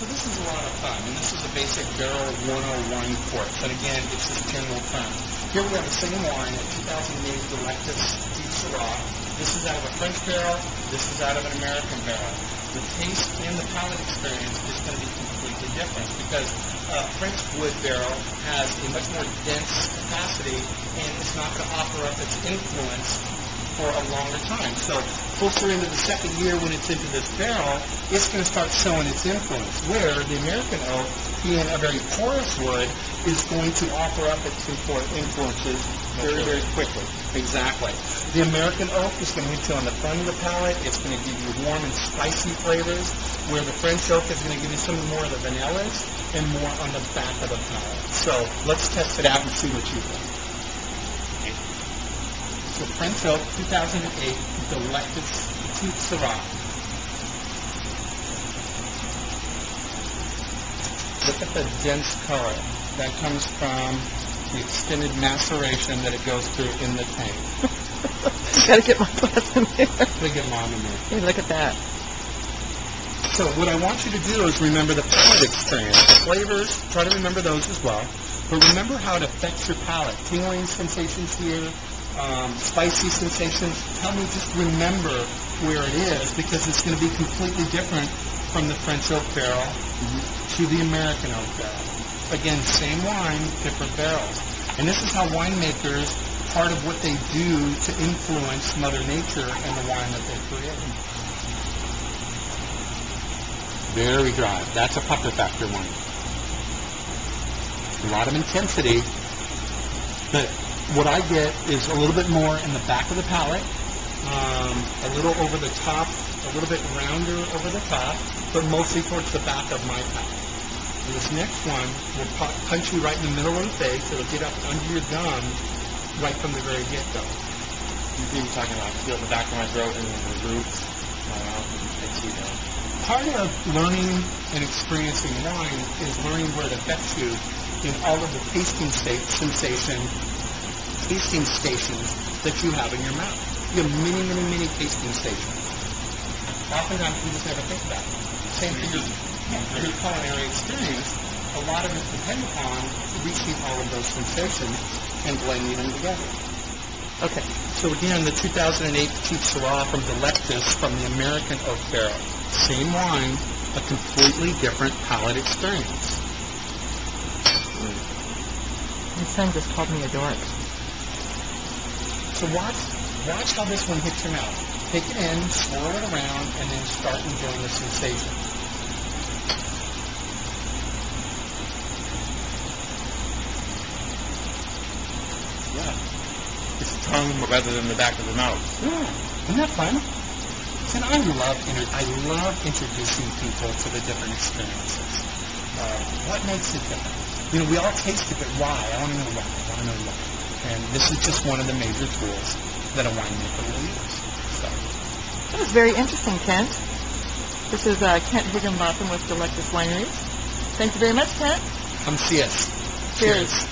So this is a lot of fun, and this is a basic barrel 101 course. And again, it's just general fun. Here we have the same wine, a 2008 Delectus Winery. This is out of a French barrel. This is out of an American barrel. The taste and the palate experience is going to be completely different because a French wood barrel has a much more dense capacity, and it's not going to offer up its influence for a longer time. So closer into the second year when it's into this barrel, it's going to start showing its influence, where the American oak, being a very porous wood, is going to offer up its influences very, very quickly. Exactly. The American oak is going to hit you on the front of the palate. It's going to give you warm and spicy flavors, where the French oak is going to give you some more of the vanillas and more on the back of the palate. So let's test it out and see what you think. So French oak, 2008, Delectus Winery. Look at the dense color that comes from the extended maceration that it goes through in the tank. Gotta get my glass in there. Gotta get mom in there. Hey, look at that. So what I want you to do is remember the palate experience. The flavors, try to remember those as well. But remember how it affects your palate. Tingling sensations here, spicy sensations. Tell me, just remember where it is, because it's going to be completely different from the French oak barrel to the American oak barrel. Again, same wine, different barrels. And this is how winemakers, part of what they do to influence Mother Nature and the wine that they create. Very dry. That's a pucker factor wine. A lot of intensity, but what I get is a little bit more in the back of the palate, a little over the top, a little bit rounder over the top, but mostly towards the back of my palate. And this next one will punch you right in the middle of the face. It'll get up under your gum right from the very get-go. You're talking about feel the back of my throat and the roots, my mouth, and see that. Part of learning and experiencing wine is learning where it affects you in all of the tasting stations that you have in your mouth. You have many, many, many tasting stations. Oftentimes we just never think about it. Same for your culinary experience. A lot of it depends upon reaching all of those sensations and blending them together. Okay, so again, the 2008 Petite Syrah from Delectus from the American oak barrel. Same wine, a completely different palate experience. My son just called me a dork. So watch how this one hits your mouth. Take it in, swirl it around, and then start enjoying the sensation. Yeah. It's the tongue rather than the back of the mouth. Yeah. Isn't that fun? And I love introducing people to the different experiences. What makes it different? You know, we all taste it, but why? I want to know why. And this is just one of the major tools that a winemaker will use. So. That was very interesting, Kent. This is Kent Higginbotham with Delectus Winery. Thank you very much, Kent. Come see us. Cheers.